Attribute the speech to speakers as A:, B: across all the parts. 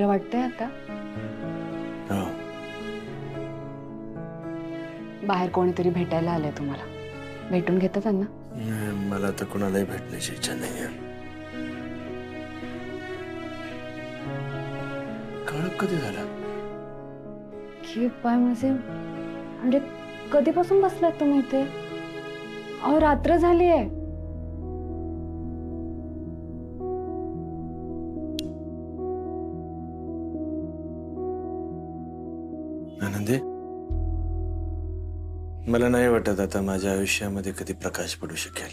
A: बरं वाटतंय आता?
B: हो.
A: बाहेर कोणीतरी भेटायला आलंय तुम्हाला, भेटून घेता त्यांना?
B: मला तर कोणालाही भेटण्याची इच्छा नाहीये. कळप कधी झाला?
A: की पाय माझे, म्हणजे कधीपासून बसलात तुम्ही इथे? अहो रात्र झाली आहे.
B: आनंदी, मला नाही वाटत आता माझ्या आयुष्यामध्ये कधी प्रकाश पडू शकेल.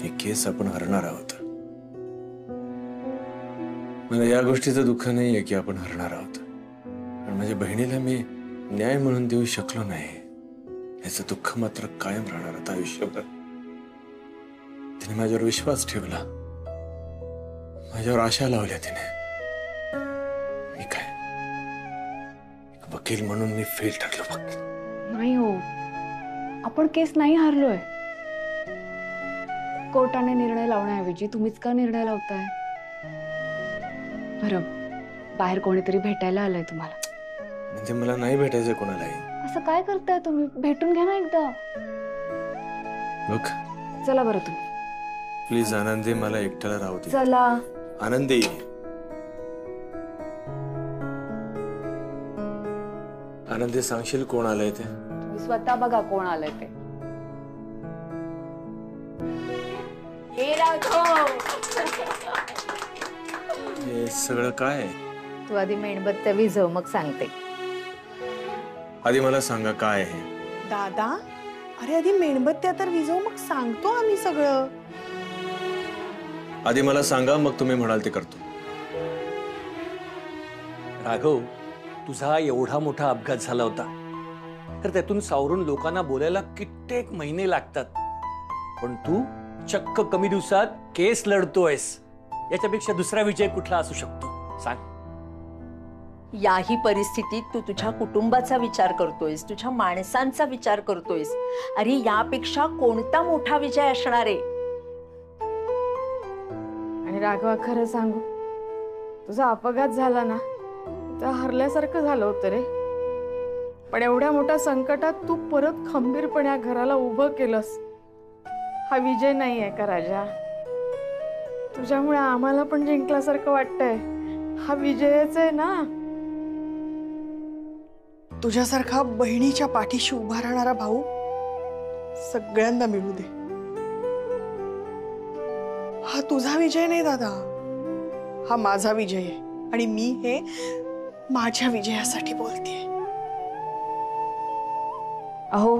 B: हे केस आपण हरणार आहोत. मला या गोष्टीचं दुःख नाहीये की आपण हरणार आहोत, पण माझ्या बहिणीला मी न्याय म्हणून देऊ शकलो नाही, याचं दुःख मात्र कायम राहणार आता आयुष्यभर. तिने माझ्यावर विश्वास ठेवला, माझ्यावर आशा लावल्या तिने. मी काय एक वकील म्हणून मी फेल ठरलो फक्त.
A: नाही हो, आपण केस नाही हारलोय. कोर्टाने निर्णय लावण्याऐवजी तुम्हीच का निर्णय लावताय? बरं, बाहेर कोणीतरी भेटायला आलंय तुम्हाला.
B: म्हणजे मला नाही भेटायचं कोणालाही.
A: असं काय करताय तुम्ही? भेटून घ्या ना एकदा.
B: बघ,
A: चला बरं तुम्ही.
B: प्लीज आनंदी, मला एकट्याला राहू दे.
A: चला.
B: आनंदी, आनंदी सांगशील कोण आलंय ते?
A: तुम्ही स्वतः बघा कोण आलंय ते. हे राघव.
B: हे सगळं काय आहे?
C: तू आधी मेणबत्त्या विझव, मग सांगते.
B: आधी मला सांगा काय आहे?
D: दादा, अरे आधी मेणबत्त्या तर विझव, मग सांगतो आम्ही सगळं.
B: आधी मला सांगा, मग तुम्ही म्हणाल ते करतो.
E: राघव, तुझा एवढा मोठा अपघात झाला होता, तर त्यातून सावरून लोकांना बोलायला कित्येक महिने लागतात, पण तू चक्क कमी दिवसात केस लढतोयस. याच्यापेक्षा दुसरा विजय कुठला असू शकतो सांग?
C: याही परिस्थितीत तू तुझ्या कुटुंबाचा विचार करतोयस, तुझ्या माणसांचा विचार करतोयस. अरे यापेक्षा कोणता मोठा विजय असणार आहे?
A: आणि राघवा, खरं सांगू, तुझा अपघात झाला ना, तर हरल्यासारखं झालं होतं रे. पण एवढ्या मोठ्या संकटात तू परत खंबीरपणे या घराला उभं केलंस. हा विजय नाहीये का राजा? तुझ्यामुळे आम्हाला पण जिंकल्यासारखं वाटतंय. हा विजयच आहे ना.
D: तुझ्यासारखा बहिणीच्या पाठीशी उभा राहणारा भाऊ सगळ्यांना मिळू दे. हा तुझा विजय नाही दादा, हा माझा विजय आहे. आणि मी हे माझ्या विजयासाठी बोलतेय.
A: अहो,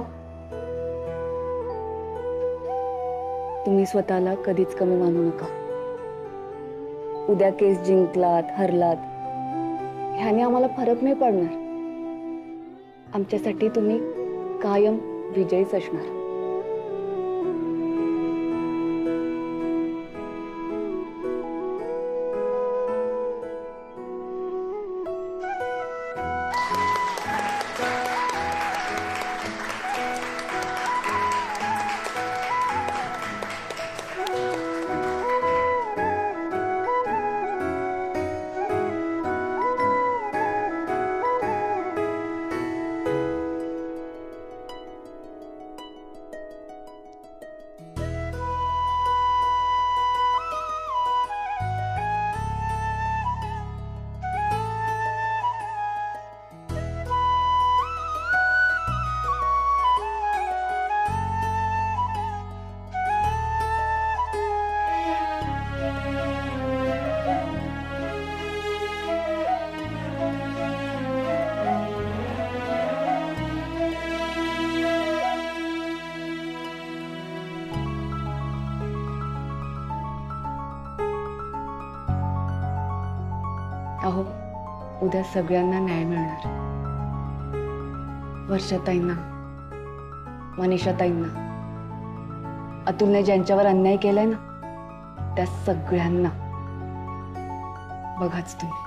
A: तुम्ही स्वतःला कधीच कमी मानू नका. उद्या केस जिंकलात हरलात ह्याने आम्हाला फरक नाही पडणार. आमच्यासाठी तुम्ही कायम विजयीच असणार. अहो, उद्या सगळ्यांना न्याय मिळणार. वर्षाताईंना, मनीषाताईंना, अतुलने ज्यांच्यावर अन्याय केलाय ना, त्या सगळ्यांना. बघाच तुम्ही.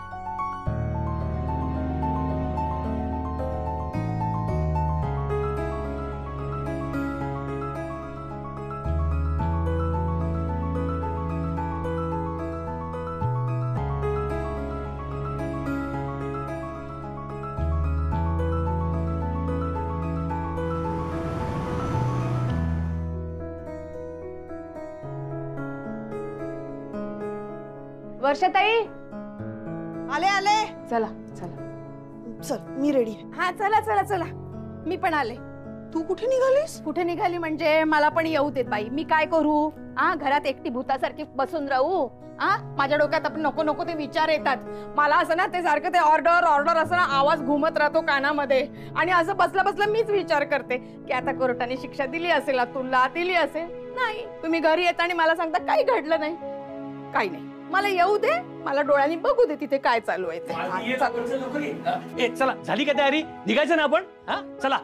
A: वर्षाताई
D: आले आले.
A: चला चला.
D: चल मी रेडी आहे.
A: हा चला चला चला, मी पण आले.
D: तू कुठे निघालीस?
A: कुठे निघाली म्हणजे मला पण येऊ देत बाई. मी काय करू? घरात एकटी भूतासारखी बसून राहू? माझ्या डोक्यात आपण नको नको ते विचार येतात. मला असं ना ते सारखं ते ऑर्डर ऑर्डर असं ना आवाज घुमत राहतो कानामध्ये. आणि असं बसला बसला मीच विचार करते की आता कोर्टाने शिक्षा दिली असेल, अतुलला दिली असेल. नाही, तुम्ही घरी येता आणि मला सांगता काही घडलं नाही. काही नाही, मला येऊ दे, मला डोळ्यांनी बघू दे तिथे काय चालू आहे ते.
E: चला, झाली का तयारी? निघायचं ना आपण? चला.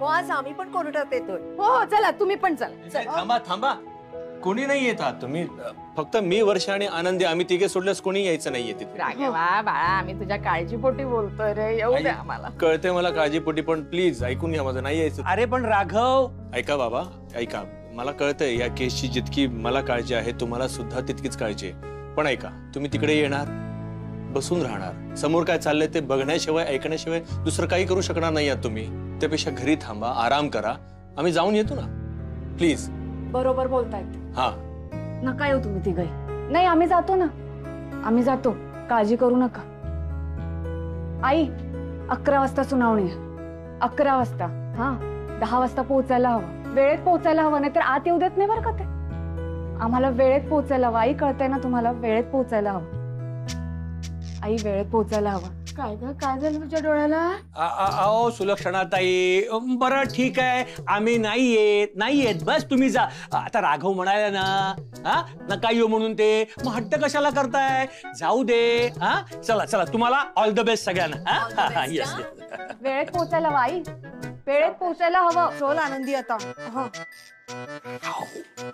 C: हो, आज आम्ही पण कोर्टात येतोय.
A: हो चला, तुम्ही पण चला.
B: थांबा थांबा, कोणी नाही येतात. तुम्ही फक्त मी, वर्षा आणि आनंदी, आम्ही तिघे सोडल्यास कोणी यायचं नाहीये तिथे.
A: राघवा बाळा, आम्ही तुझ्या काळजीपोटी बोलतोय रे, येऊ दे आम्हाला.
B: कळते मला काळजीपोटी, पण प्लीज ऐकून घ्या माझं. नाही यायचं.
E: अरे पण राघव,
B: ऐका बाबा, ऐका. मला कळतंय या केसची जितकी मला काळजी आहे तुम्हाला सुद्धा तितकीच काळजी आहे. पण ऐका, तुम्ही तिकडे येणार, बसून राहणार, समोर काय चाललंय ते बघण्याशिवाय ऐकण्याशिवाय दुसरं काही करू शकणार नाही आहात तुम्ही. त्यापेक्षा घरी थांबा, आराम करा, आम्ही जाऊन येतो ना. प्लीज.
A: बरोबर बोलतायत.
B: हा,
A: नका येऊ तुम्ही तिघे. नाही, आम्ही जातो ना, आम्ही जातो, काळजी करू नका. आई, 11 वाजता सुनावणी आहे. 11 वाजता. 10 वाजता पोहोचायला हवं, वेळेत पोहोचायला हवं, नाहीतर आत येऊ देत नाही बरं का ते. आम्हाला वेळेत पोहोचायला हवं. आई, कळतंय ना तुम्हाला, वेळेत पोहोचायला हवं. आई, वेळेत पोहोचायला हवं. काय ग, काय झालं तुझ्या डोळ्याला?
E: अहो सुलक्षणाताई, बरं ठीक आहे, आम्ही नाही येत, बस तुम्ही जा. आता राघव म्हणाले ना, नका येऊ म्हणून, ते मग हट्ट कशाला करताय? जाऊ दे. चला चला, तुम्हाला ऑल द बेस्ट सगळ्यांना. येस.
A: वेळेत पोहोचायला हवं आई, वेळेत पोहोचायला हवं.
D: चल आनंदी आता.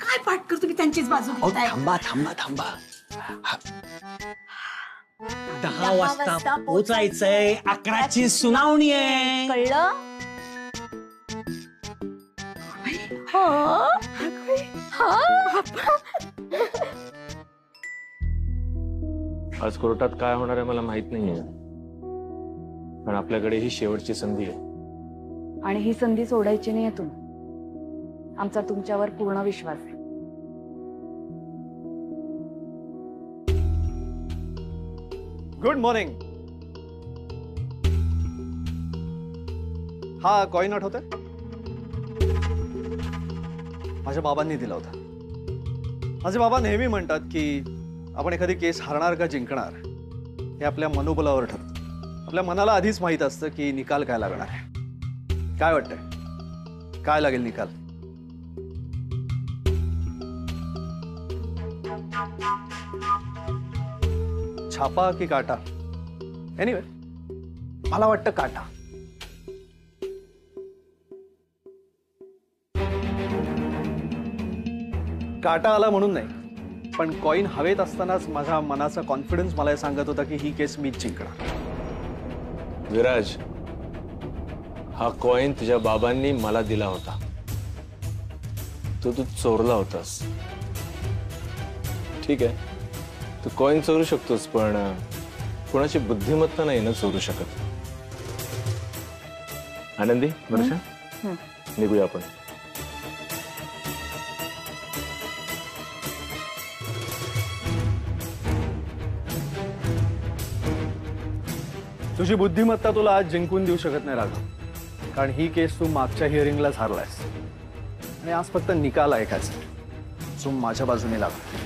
A: काय पाठ करतो की त्यांचीच बाजू घेताय?
E: थांबा थांबा थांबा. 10 वाजता पोचायचंय, 11ची सुनावणी आहे.
C: कळलं?
B: आज कोर्टात काय होणार आहे मला माहित नाहीये, पण आपल्याकडे ही शेवटची संधी आहे.
A: आणि ही संधी सोडायची नाही आहे. आमचा तुमच्यावर पूर्ण विश्वास आहे.
F: Good morning. हा कॉइन आठवतोय? माझ्या बाबांनी दिला होता. माझे बाबा नेहमी म्हणतात की आपण एखादी केस हरणार का जिंकणार हे आपल्या मनोबलावर ठरतं. आपल्या मनाला आधीच माहित असतं की निकाल काय लागणार आहे. काय वाटतंय, काय लागेल निकाल? छापा की काटा? एनिवे, मला वाटतं काटा. काटा आला म्हणून नाही, पण कॉइन हवेत असतानाच माझ्या मनाचा कॉन्फिडन्स मला सांगत होता की ही केस मीच जिंकणार.
B: विराज, हा कॉइन तुझ्या बाबांनी मला दिला होता, तो तू चोरला होतास. ठीक आहे, तू कॉइन चोरू शकतोस, पण कोणाची बुद्धिमत्ता नाही ना चोरू शकत. आनंदी, वर्षा, निघूया आपण.
F: तुझी बुद्धिमत्ता तुला आज जिंकून देऊ शकत नाही राघव, कारण ही केस तू मागच्या हिअरिंगलाच हारलायस आणि आज फक्त निकाल ऐकायचा. जो माझ्या बाजूने लागला.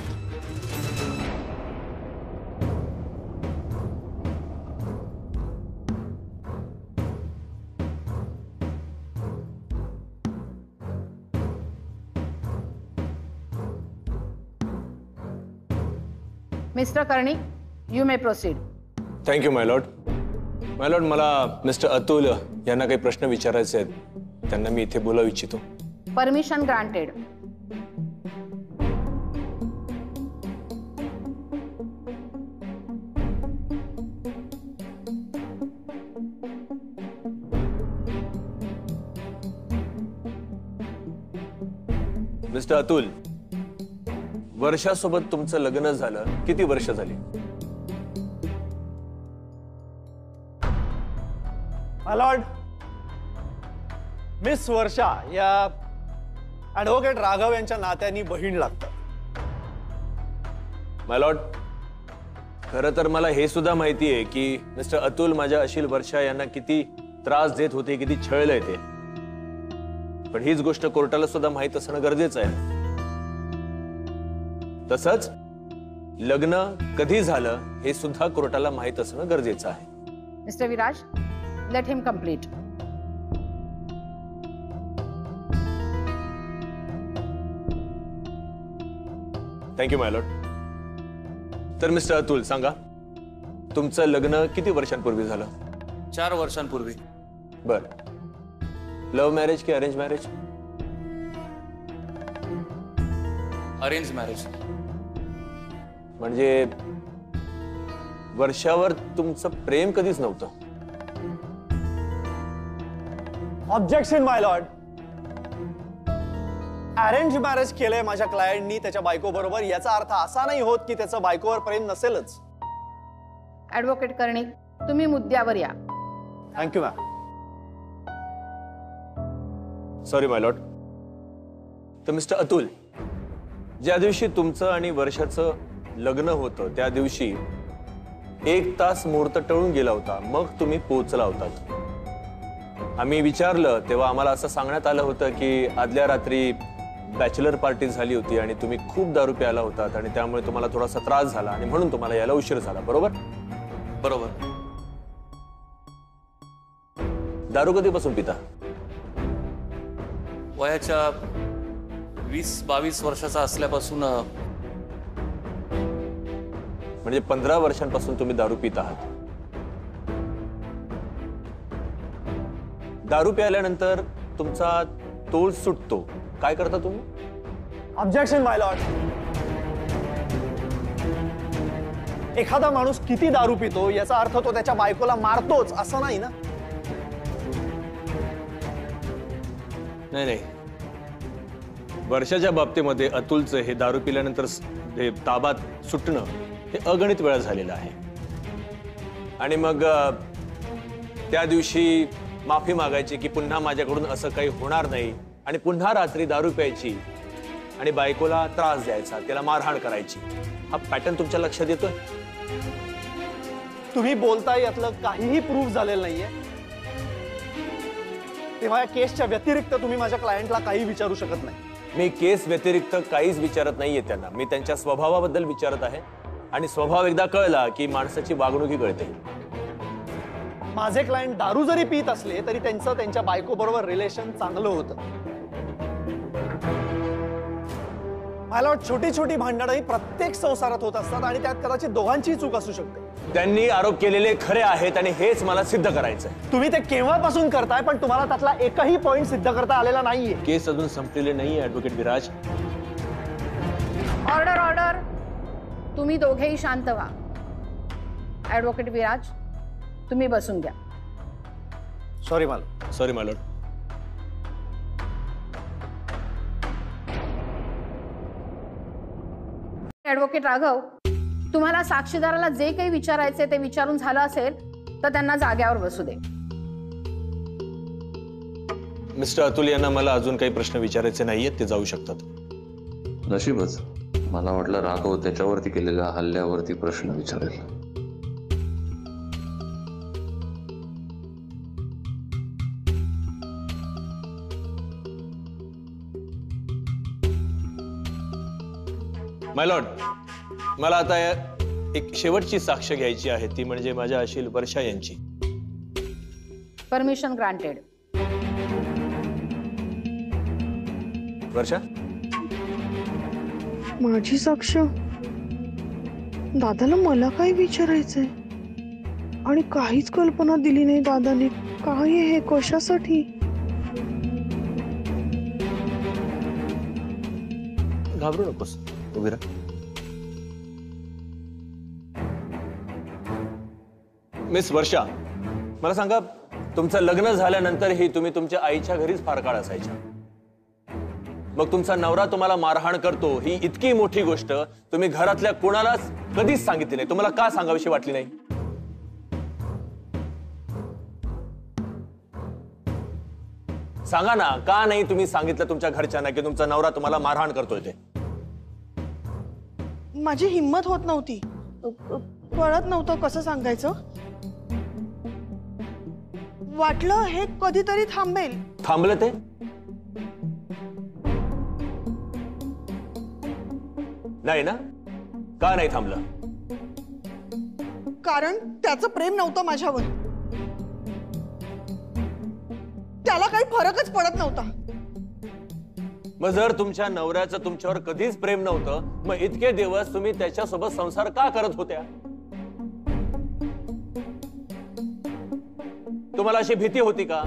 A: Mister Karnik, you may proceed.
B: Thank you my Lord. My Lord, मला मिस्टर अतुल यांना काही प्रश्न विचारायचे आहेत, त्यांना मी इथे बोलावू इच्छितो.
A: Permission granted.
B: मिस्टर अतुल, वर्षासोबत तुमचं लग्न झालं किती वर्ष झाली?
F: लॉर्ड, मिस वर्षा या ॲडव्होकेट राघव यांच्या नात्यानी बहीण लागतात.
B: माय लॉर्ड, खरं तर मला हे सुद्धा माहिती आहे की मिस्टर अतुल माझ्या अशील वर्षा यांना किती त्रास देत होते, किती छळलंय ते. पण हीच गोष्ट कोर्टाला सुद्धा माहित असणं गरजेचं आहे. तसंच लग्न कधी झालं हे सुद्धा कोर्टाला माहित असणं गरजेचं आहे.
G: Mister Viraj, let him complete.
B: Thank you my lord. तर मिस्टर अतुल सांगा, तुमचं लग्न किती वर्षांपूर्वी झालं?
H: 4 वर्षांपूर्वी.
B: बर. लव्ह मॅरेज की अरेंज मॅरेज?
H: Arrange marriage.
B: म्हणजे वर्षावर तुमचं प्रेम कधीच नव्हतं?
F: Objection my lord. Arrange marriage केलंय माझ्या क्लायंटनी त्याच्या बायको बरोबर, याचा अर्थ असा नाही होत की त्याचं बायकोवर प्रेम नसेलच.
G: ऍडव्होकेट कर्णिक, तुम्ही मुद्द्यावर या.
F: Thank you ma'am.
B: सॉरी माय लॉर्ड. तर मिस्टर अतुल, ज्या दिवशी तुमचं आणि वर्षाचं लग्न होतं त्या दिवशी 1 तास मुहूर्त टळून गेला होता, मग तुम्ही पोहोचला होतात. आम्ही विचारलं तेव्हा आम्हाला असं सांगण्यात आलं होतं की आदल्या रात्री बॅचलर पार्टी झाली होती आणि तुम्ही खूप दारू प्यायला होतात आणि त्यामुळे तुम्हाला थोडासा त्रास झाला आणि म्हणून तुम्हाला यायला उशीर झाला. बरोबर?
H: बरोबर.
B: दारू कधीपासून पिता?
H: वयाच्या 20-22 वर्षाचा असल्यापासून.
B: म्हणजे 15 वर्षांपासून तुम्ही दारू पित आहात. दारू प्यायल्यानंतर तुमचा तोल सुटतो, काय करता तुम्ही?
F: Objection my Lord. एखादा माणूस किती दारू पितो याचा अर्थ तो त्याच्या बायकोला मारतोच असं नाही ना.
B: नाही नाही, वर्षाच्या बाबतीमध्ये अतुलचं हे दारू पिल्यानंतर हे ताबात सुटणं हे अगणित वेळा झालेलं आहे. आणि मग त्या दिवशी माफी मागायची की पुन्हा माझ्याकडून असं काही होणार नाही, आणि पुन्हा रात्री दारू प्यायची आणि बायकोला त्रास द्यायचा, त्याला मारहाण करायची. हा पॅटर्न तुमच्या लक्षात येतोय?
F: तुम्ही बोलताय यातलं काहीही प्रूफ झालेलं नाहीये, तेव्हा या केसच्या व्यतिरिक्त तुम्ही माझ्या क्लायंटला काही विचारू शकत नाही.
B: मी केस व्यतिरिक्त काहीच विचारत नाहीये त्यांना. मी त्यांच्या स्वभावाबद्दल विचारत आहे, आणि स्वभाव एकदा कळला की माणसाची वागणुकी कळते.
F: माझे क्लायंट दारू जरी पित असले तरी त्यांचं त्यांच्या बायको बरोबर रिलेशन चांगलं होतं. मला छोटी छोटी भांडणं प्रत्येक संसारात होत असतात आणि त्यात कदाचित दोघांचीही चूक असू शकते.
B: त्यांनी आरोप केलेले खरे आहेत आणि हेच मला सिद्ध करायचंय.
F: तुम्ही ते केव्हापासून करताय, पण तुम्हाला त्यातला एकही पॉइंट सिद्ध करता आलेला नाहीये.
B: केस अजून संपलेले नाहीये ऍडव्होकेट विराज.
G: Order order. तुम्ही दोघेही शांत व्हा. ऍडव्होकेट विराज, तुम्ही बसून घ्या.
F: सॉरी मला.
B: सॉरी माय लॉर्ड.
G: ऍडव्होकेट राघव, तुम्हाला साक्षीदाराला जे काही विचारायचे ते विचारून झालं असेल तर त्यांना जाग्यावर बसू दे.
B: मिस्टर अतुल यांना मला अजून काही प्रश्न विचारायचे नाहीयेत, ते जाऊ शकतात.
I: नशीबच. मला वाटलं राघव त्याच्यावरती केलेल्या हल्ल्यावरती प्रश्न विचारेल.
B: माय लॉर्ड, मला आता एक शेवटची साक्ष घ्यायची आहे, ती म्हणजे माझ्या अशील वर्षा यांची.
G: Permission granted.
B: वर्षा,
D: माझी साक्ष? दादाला मला काय विचारायचंय आणि काहीच कल्पना दिली नाही दादाने. काय हे, कशासाठी?
B: घाबरू नकोस, उभी राहा. मिस वर्षा, मला सांगा, तुमचं लग्न झाल्यानंतरही तुम्ही तुमच्या आईच्या घरीच फार काळ असायच्या. मग तुमचा नवरा तुम्हाला मारहाण करतो ही इतकी मोठी गोष्ट तुम्ही घरातल्या कोणालाच कधीच सांगितली नाही. तुम्हाला का सांगावीशी वाटली नाही? सांगा ना, का नाही तुम्ही सांगितलं तुमच्या घरच्यांना की तुमचा नवरा तुम्हाला मारहाण करतोय ते?
D: माझी हिम्मत होत नव्हती. कळत नव्हतं कसं सांगायचं. वाटलं हे कधीतरी थांबेल.
B: थांबलं ते? नाही ना? का नाही थांबलं?
D: कारण त्याचं प्रेम नव्हतं माझ्यावर. त्याला काही फरकच पडत नव्हता.
B: मग जर तुमच्या नवऱ्याचं तुमच्यावर कधीच प्रेम नव्हतं, मग इतके दिवस तुम्ही त्याच्यासोबत संसार का करत होत्या? तुम्हाला अशी भीती होती का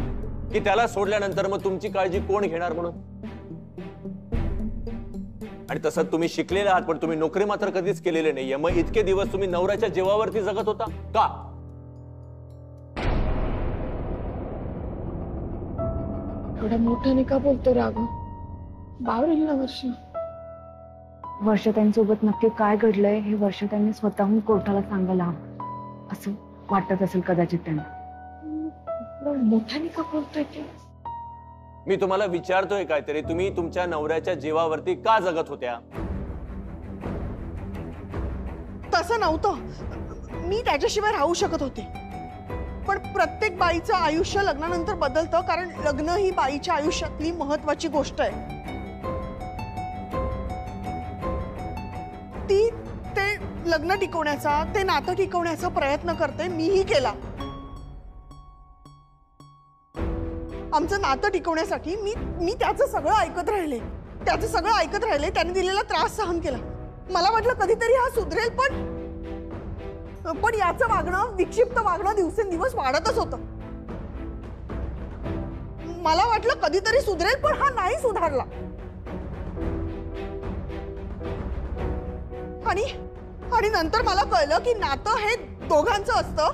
B: की त्याला सोडल्यानंतर मग तुमची काळजी कोण घेणार म्हणून? आणि तसं तुम्ही शिकलेले आहात, पण तुम्ही नोकरी मात्र कधीच केलेली नाहीये. मग इतके दिवस तुम्ही नवऱ्याच्या जीवावरती जगत होता का?
A: एवढ्या मोठ्याने का बोलतो राघव? बावरेल ना वर्ष.
J: वर्षाताईंसोबत नक्की काय घडलंय हे वर्षाताईंनी स्वतःहून कोर्टाला सांगायला हवं असं वाटत असेल कदाचित त्यांना.
A: मोठ्याने का बोलतोय ते?
B: मी तुम्हाला विचारतोय काहीतरी. तुम्ही तुमच्या नवऱ्याच्या जीवावरती का जगत होत्या?
D: तसं नव्हतं. मी त्याच्याशिवाय राहू शकत होते. पण प्रत्येक बाईचं आयुष्य लग्नानंतर बदलतं, कारण लग्न ही बाईच्या आयुष्यातली महत्वाची गोष्ट आहे. ती ते लग्न टिकवण्याचा, ते नातं टिकवण्याचा प्रयत्न करते. मीही केला. आमचं नातं टिकवण्यासाठी मी त्याचं सगळं ऐकत राहिले. त्याने दिलेला त्रास सहन केला. मला वाटलं कधीतरी हा सुधरेल, पण याचं वागणं, विक्षिप्त वागणं दिवसेंदिवस वाढतच होतं. मला वाटलं कधीतरी सुधरेल, पण हा नाही सुधारला. आणि नंतर मला कळलं की नातं हे दोघांचं असतं.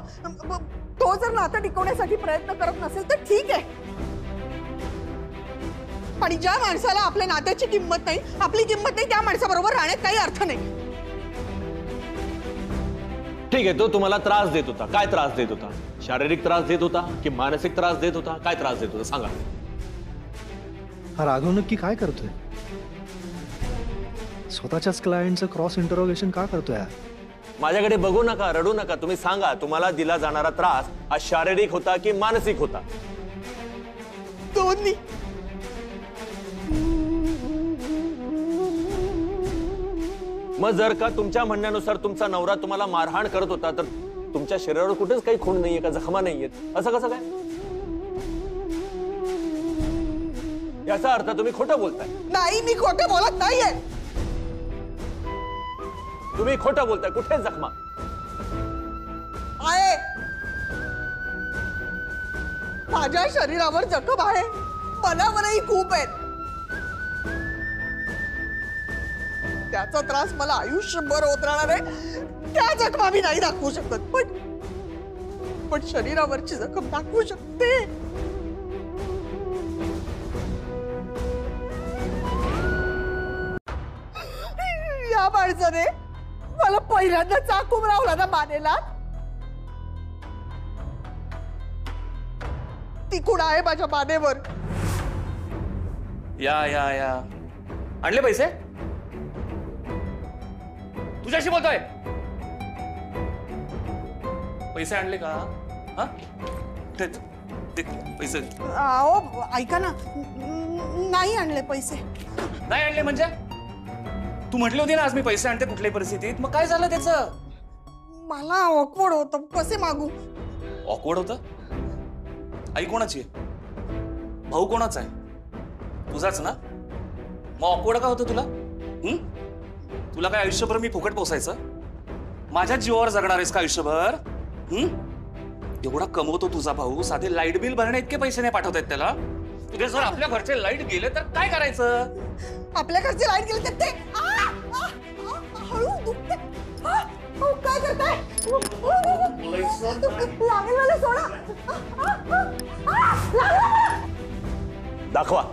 D: तो जर नातं टिकवण्यासाठी प्रयत्न करत नसेल तर ठीक आहे. आणि ज्या माणसाला आपल्या नात्याची किंमत नाही, आपली किंमत नाही, त्या माणसाबरोबर राहण्यात काही अर्थ नाही.
B: ठीक आहे, तो तुम्हाला त्रास देत होता. काय त्रास देत होता? शारीरिक त्रास देत होता की मानसिक त्रास देत होता? काय त्रास देत होता सांगा.
F: हा राघव नक्की काय करतोय? स्वतःच्याच क्लायंटचं क्रॉस इंटरोगेशन का करतोय?
B: माझ्याकडे बघू नका, रडू नका. तुम्ही सांगा, तुम्हाला दिला जाणारा त्रास हा शारीरिक होता की मानसिक होता?
D: दोन्ही.
B: मग जर का तुमच्या म्हणण्यानुसार तुमचा नवरा तुम्हाला मारहाण करत होता, तर तुमच्या शरीरावर कुठेच काही खूण नाहीये का, जखमा नाहीयेत? असं कसं काय? याचा अर्थ तुम्ही खोटं बोलताय.
D: नाही, मी खोटं बोलत नाहीये.
B: तुम्ही खोटं बोलताय. कुठे जखमा
D: आहे? माझ्या शरीरावर जखम आहे, मनावरही खूप आहेत. त्याचा त्रास मला आयुष्यभर होत राहणार आहे. त्या जखमा मी नाही दाखवू शकत, पण शरीरावरची जखम दाखवू शकते. या माणसाने मला पहिल्यांदा चाकू लावला ना मानेला. ती कुण आहे माझ्या मानेवर?
H: या या या आणले पैसे? तुझ्याशी बोलतोय. पैसे आणले का? हा पैसे?
D: अहो ऐका ना, नाही आणले पैसे.
H: नाही आणले म्हणजे? तू म्हटली होती ना आज मी पैसे आणते कुठल्याही परिस्थितीत. मग काय झालं त्याचं?
D: मला ऑकवर्ड होतं. कसे मागू?
H: ऑकवर्ड होतं? आई कोणाची आहे? भाऊ कोणाचा आहे? तुझाच ना? मग ऑकवर्ड का होतं तुला? तुला काय आयुष्यभर मी फुकट पोसायचं? माझ्या जीवावर जगणार आहेस का आयुष्यभर? एवढा कमवतो तुझा भाऊ, साधे लाईट बिल भरणे इतके पैसे नाही पाठवतायत त्याला. तुझे जर आपल्या घरचे लाईट गेले तर काय करायचं?
D: आपल्या घरचे लाईट गेले तर ते हळू दुखते. काय करताय? लागेल मला, सोडा.
B: दाखवा.